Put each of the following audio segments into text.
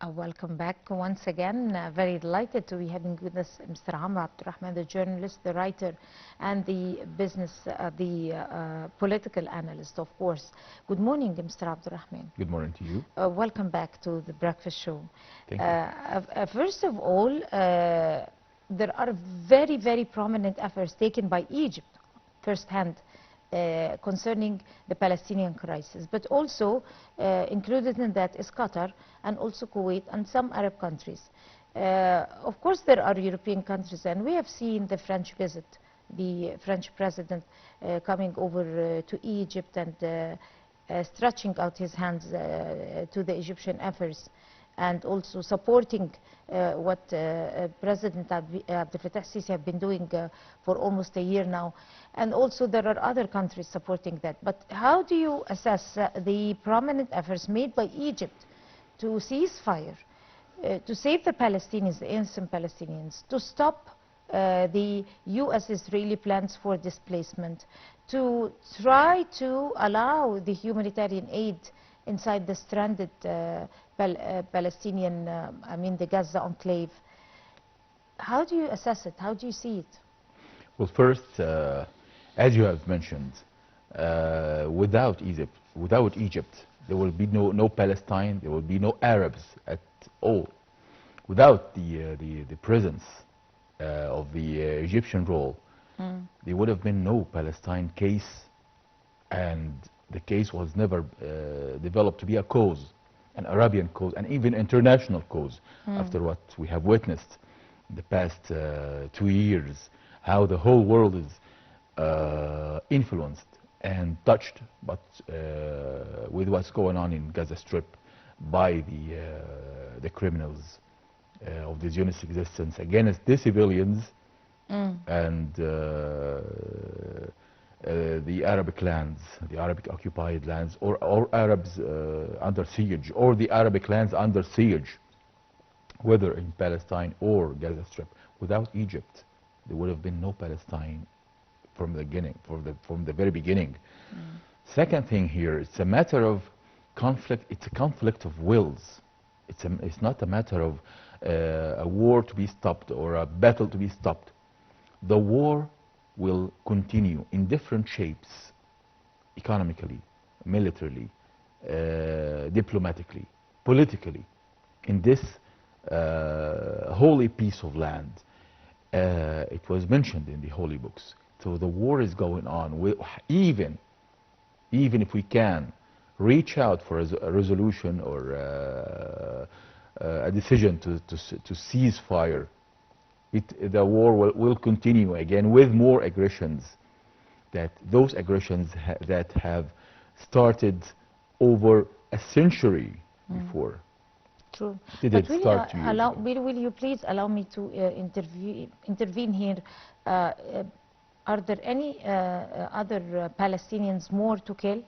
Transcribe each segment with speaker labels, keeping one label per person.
Speaker 1: Welcome back once again. Very delighted to be having with us Mr. Rahman, the journalist, the writer, and the political analyst, of course. Good morning, Mr. Rahman.
Speaker 2: Good morning to you.
Speaker 1: Welcome back to the breakfast show.
Speaker 2: Thank you.
Speaker 1: First of all, there are very, very prominent efforts taken by Egypt, firsthand, concerning the Palestinian crisis, but also included in that is Qatar and also Kuwait and some Arab countries. Of course, there are European countries, and we have seen the French visit, the French president coming over to Egypt and stretching out his hands to the Egyptian efforts, and also supporting what President Abdel Fattah Sisi have been doing for almost a year now. And also there are other countries supporting that. But how do you assess the prominent efforts made by Egypt to cease fire, to save the Palestinians, the innocent Palestinians, to stop the U.S.-Israeli plans for displacement, to try to allow the humanitarian aid inside the stranded Palestinian, the Gaza enclave? How do you assess it? How do you see it?
Speaker 2: Well, first, as you have mentioned, without Egypt, there will be no Palestine, there will be no Arabs at all. Without the presence of the Egyptian role, there would have been no Palestine case, and the case was never developed to be a cause, an Arabian cause, and even international cause, after what we have witnessed in the past 2 years, how the whole world is influenced and touched with what's going on in Gaza Strip by the criminals of the Zionist existence against the civilians and the Arabic lands, the Arabic occupied lands, or Arabs under siege, or the Arabic lands under siege, whether in Palestine or Gaza Strip. Without Egypt, there would have been no Palestine from the beginning, from the very beginning. Second thing here, it's a matter of conflict. It's a conflict of wills. It's not a matter of a war to be stopped or a battle to be stopped. The war will continue in different shapes, economically, militarily, diplomatically, politically, in this holy piece of land. It was mentioned in the holy books. So the war is going on. Even if we can reach out for a resolution or a decision to cease fire, the war will continue again with more aggressions. Those aggressions that have started over a century before.
Speaker 1: True.
Speaker 2: But
Speaker 1: will you please allow me to intervene here? Are there any other Palestinians more to kill,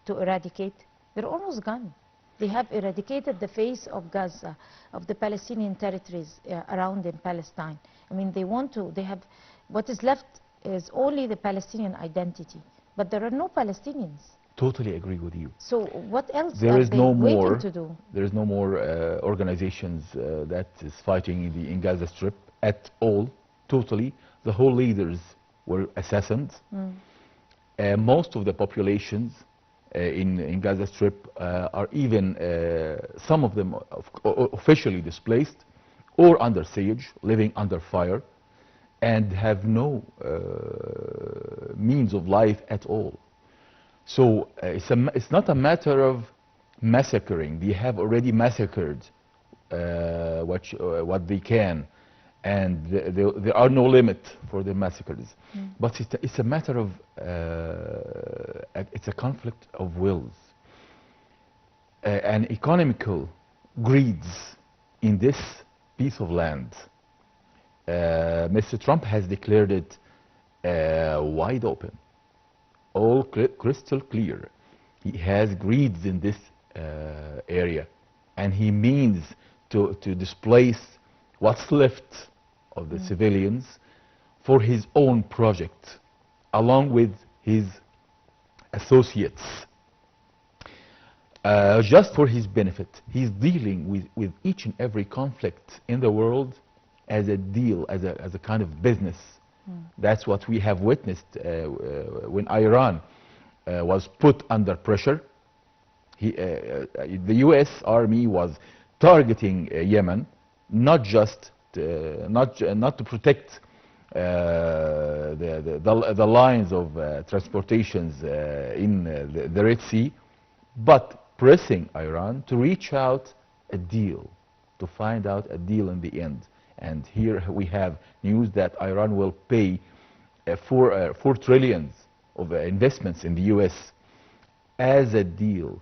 Speaker 1: to eradicate? They're almost gone. They have eradicated the face of Gaza, of the Palestinian territories around in Palestine. They have, what is left is only the Palestinian identity. But there are no Palestinians.
Speaker 2: Totally agree with you.
Speaker 1: So what else are they waiting to do?
Speaker 2: There is no more organizations that is fighting in Gaza Strip at all, totally. The whole leaders were assassins. Most of the populations in Gaza Strip are even, some of them officially displaced or under siege, living under fire, and have no means of life at all. So it's not a matter of massacring. They have already massacred what they can, and there are no limit for the massacres. But it's a matter of, it's a conflict of wills. And economical greeds in this piece of land. Mr. Trump has declared it wide open, all crystal clear. He has greeds in this area, and he means to displace what's left of the civilians for his own project, along with his associates. just for his benefit. He's dealing with each and every conflict in the world as a deal, as a kind of business. That's what we have witnessed when Iran was put under pressure. The U.S. Army was targeting Yemen, not just not to protect the lines of transportations in the Red Sea, but pressing Iran to reach out a deal, to find out a deal in the end. And here we have news that Iran will pay 4 trillion of investments in the U.S. as a deal.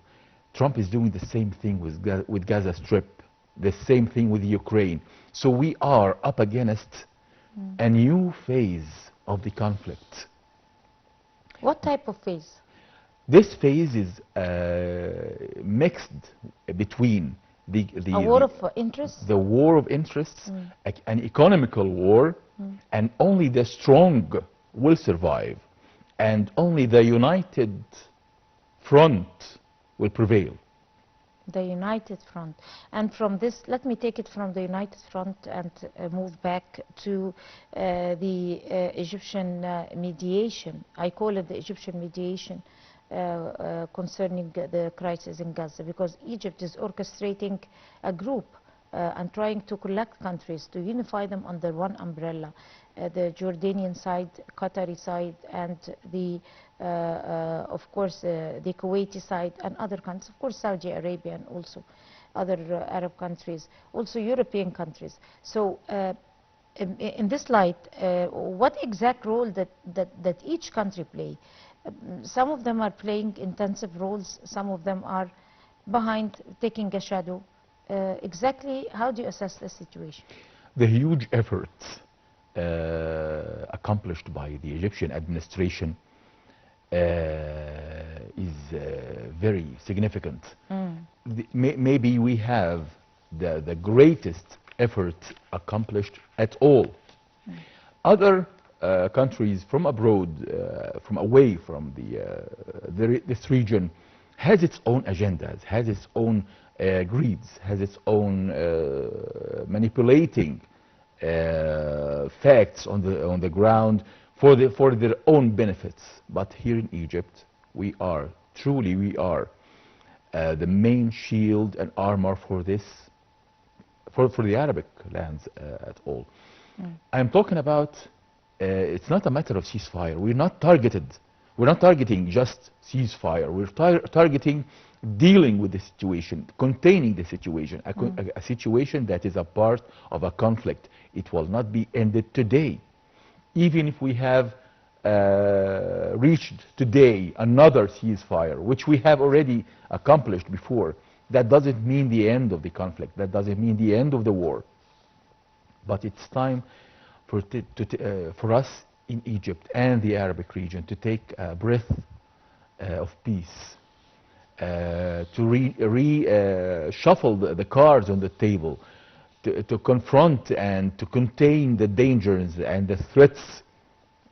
Speaker 2: Trump is doing the same thing with Gaza Strip, the same thing with Ukraine. So we are up against a new phase of the conflict.
Speaker 1: What type of phase?
Speaker 2: This phase is mixed between
Speaker 1: a war of interests?
Speaker 2: The war of interests, an economical war, and only the strong will survive, and only the united front will prevail.
Speaker 1: The united front. And from this, let me take it from the united front and move back to the Egyptian mediation. I call it the Egyptian mediation concerning the crisis in Gaza, because Egypt is orchestrating a group and trying to collect countries to unify them under one umbrella. The Jordanian side, Qatari side, and the of course the Kuwaiti side, and other countries, of course Saudi Arabia, and also other Arab countries, also European countries. So in this light, what exact role that each country play? Some of them are playing intensive roles, some of them are behind, taking a shadow. Exactly how do you assess the situation?
Speaker 2: The huge efforts accomplished by the Egyptian administration is very significant. Maybe we have the greatest effort accomplished at all. Other countries from abroad, from away from this region, has its own agendas, has its own greeds, has its own manipulating facts on the ground for their own benefits. But here in Egypt, we are the main shield and armor for this, for the Arabic lands at all. I'm talking about. It's not a matter of ceasefire. We're not targeting just ceasefire. We're targeting dealing with the situation, containing the situation, a situation that is a part of a conflict. It will not be ended today. Even if we have reached today another ceasefire, which we have already accomplished before, that doesn't mean the end of the conflict. That doesn't mean the end of the war. But it's time for us in Egypt and the Arabic region to take a breath of peace, to shuffle the cards on the table, to confront and to contain the dangers and the threats,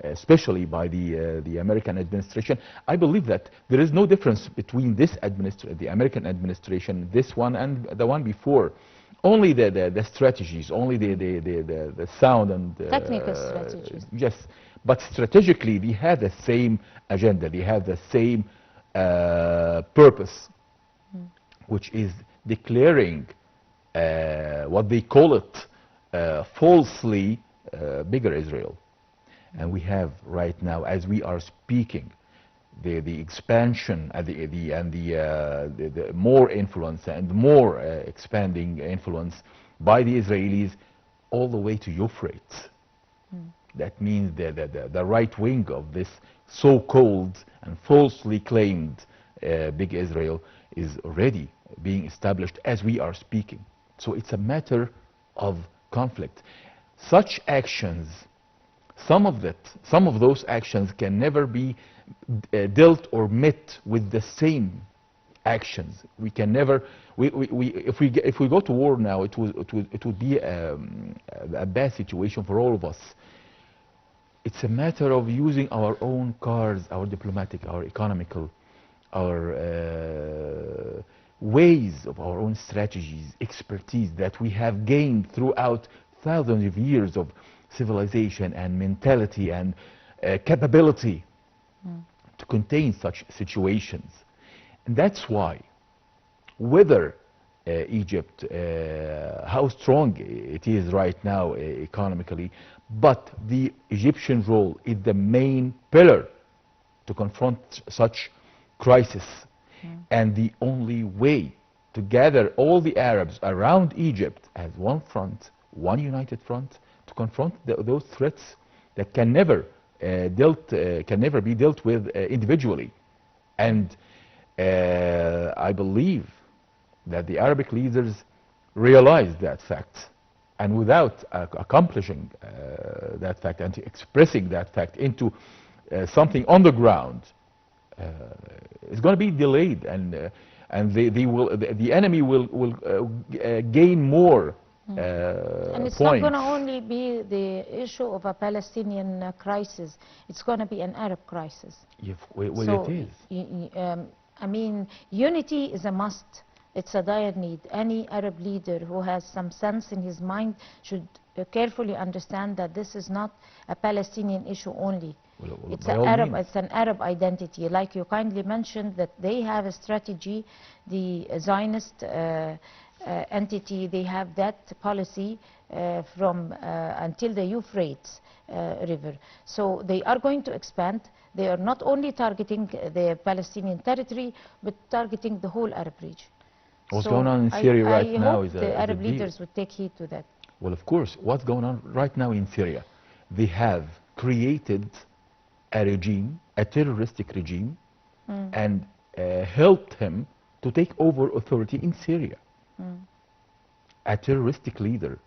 Speaker 2: especially by the American administration. I believe that there is no difference between the American administration, this one and the one before. Only the strategies, only the sound and
Speaker 1: technical strategies.
Speaker 2: Yes, but strategically they have the same agenda. They have the same purpose, which is declaring what they call it falsely bigger Israel. And we have right now, as we are speaking, the expansion and the more influence and more expanding influence by the Israelis all the way to Euphrates. That means the right wing of this so-called and falsely claimed big Israel is already being established as we are speaking. So it's a matter of conflict. Such actions, some of those actions can never be dealt or met with the same actions. We can never. If we go to war now, it would be a bad situation for all of us. It's a matter of using our own cards, our diplomatic, our economical, our ways, of our own strategies, expertise that we have gained throughout thousands of years of civilization and mentality and capability to contain such situations. And that's why, whether Egypt, how strong it is right now economically, but the Egyptian role is the main pillar to confront such crisis. And the only way to gather all the Arabs around Egypt as one front, one united front, to confront those threats that can never be dealt with individually. And I believe that the Arabic leaders realized that fact, and without accomplishing that fact and expressing that fact into something on the ground, it's going to be delayed, and the enemy will gain more
Speaker 1: And it's
Speaker 2: points.
Speaker 1: not going to only be the issue of a Palestinian crisis. It's going to be an Arab crisis.
Speaker 2: Well,
Speaker 1: So,
Speaker 2: it is.
Speaker 1: I mean, unity is a must. It's a dire need. Any Arab leader who has some sense in his mind should carefully understand that this is not a Palestinian issue only. It's
Speaker 2: by
Speaker 1: an
Speaker 2: all
Speaker 1: Arab.
Speaker 2: means.
Speaker 1: It's an Arab identity. Like you kindly mentioned, that they have a strategy. The Zionist entity, they have that policy from until the Euphrates River. So they are going to expand. They are not only targeting the Palestinian territory, but targeting the whole Arab region.
Speaker 2: What's
Speaker 1: So
Speaker 2: going on in Syria right
Speaker 1: I
Speaker 2: now
Speaker 1: hope
Speaker 2: is
Speaker 1: the
Speaker 2: a
Speaker 1: Arab
Speaker 2: deal.
Speaker 1: leaders would take heed to that.
Speaker 2: Well, of course, what's going on right now in Syria? They have created a regime, a terroristic regime, and helped him to take over authority in Syria. A terroristic leader,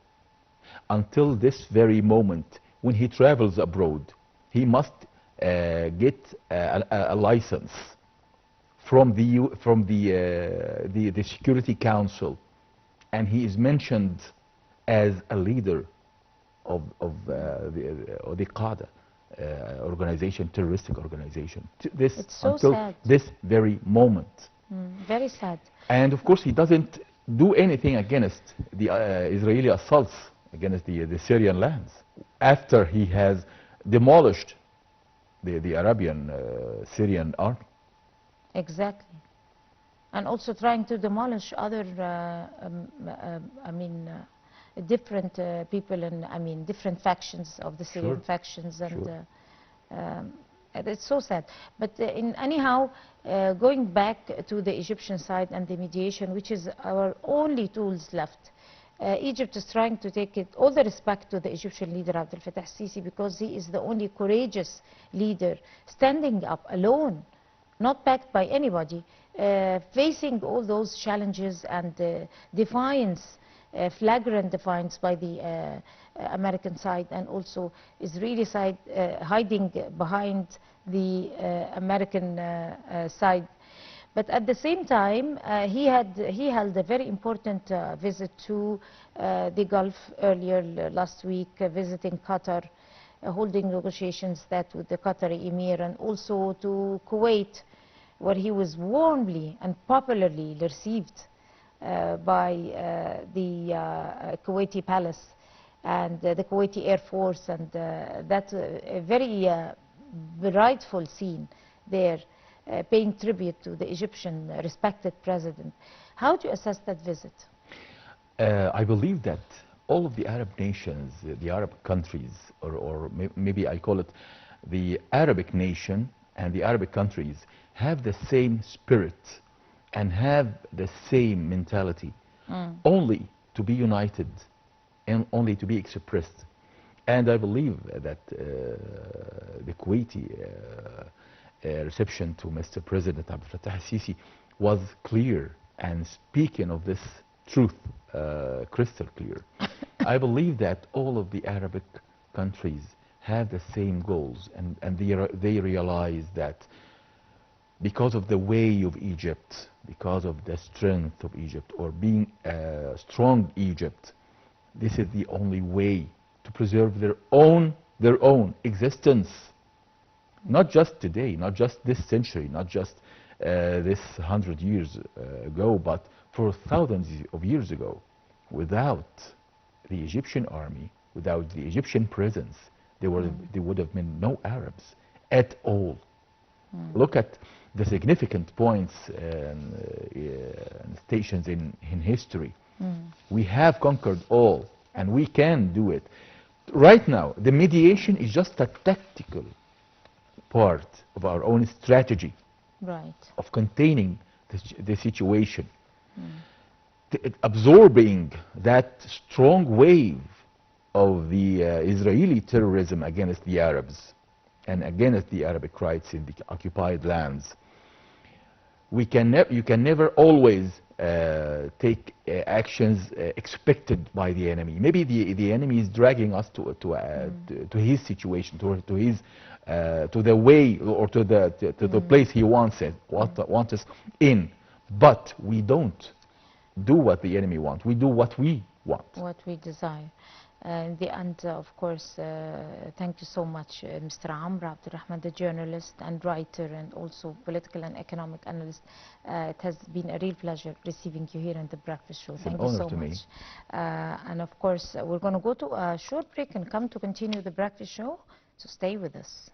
Speaker 2: until this very moment, when he travels abroad, he must get a license from the Security Council, and he is mentioned as a leader of the Qada organization, terroristic organization.
Speaker 1: It's so
Speaker 2: Until
Speaker 1: sad.
Speaker 2: this very moment.
Speaker 1: Very sad.
Speaker 2: And of course, he doesn't do anything against the Israeli assaults against the Syrian lands after he has demolished the Arabian Syrian army.
Speaker 1: Exactly. And also trying to demolish other, different people and, different factions of the Syrian
Speaker 2: Sure.
Speaker 1: factions. And
Speaker 2: Sure.
Speaker 1: it's so sad. But anyhow, going back to the Egyptian side and the mediation, which is our only tools left, Egypt is trying to take it all the respect to the Egyptian leader Abdel Fattah Sisi, because he is the only courageous leader standing up alone, not backed by anybody, facing all those challenges and defiance, flagrant defiance by the American side, and also Israeli side hiding behind the American side. But at the same time, he held a very important visit to the Gulf earlier last week, visiting Qatar, holding negotiations that with the Qatari Emir, and also to Kuwait, where he was warmly and popularly received by the Kuwaiti palace and the Kuwaiti Air Force, and that's a very rightful scene there, paying tribute to the Egyptian respected president. How do you assess that visit?
Speaker 2: I believe that all of the Arab nations, the Arab countries, or maybe I call it the Arabic nation and the Arabic countries, have the same spirit and have the same mentality, only to be united and only to be expressed. And I believe that the Kuwaiti reception to Mr. President Abdel Fattah Sisi was clear, and speaking of this truth, crystal clear. I believe that all of the Arabic countries have the same goals, and they realize that because of the way of Egypt, because of the strength of Egypt, or being a strong Egypt, this is the only way to preserve their own existence. Not just today, not just this century, not just this 100 years ago, but for thousands of years ago. Without the Egyptian army, without the Egyptian presence, there would have been no Arabs at all. Look at the significant points and stations in history. We have conquered all, and we can do it. Right now, the mediation is just a tactical part of our own strategy of containing the situation. Absorbing that strong wave of the Israeli terrorism against the Arabs and against the Arabic rights in the occupied lands. You can never always take actions expected by the enemy. Maybe the enemy is dragging us to his situation, to his to the way or to the place he wants us in. But we don't do what the enemy wants. We do what we want.
Speaker 1: What we desire. In the end, of course, thank you so much, Mr. Amr Rahman, the journalist and writer and also political and economic analyst. It has been a real pleasure receiving you here in the Breakfast Show. Thank you so much. And of course, we're going to go to a short break and come to continue the Breakfast Show, so stay with us.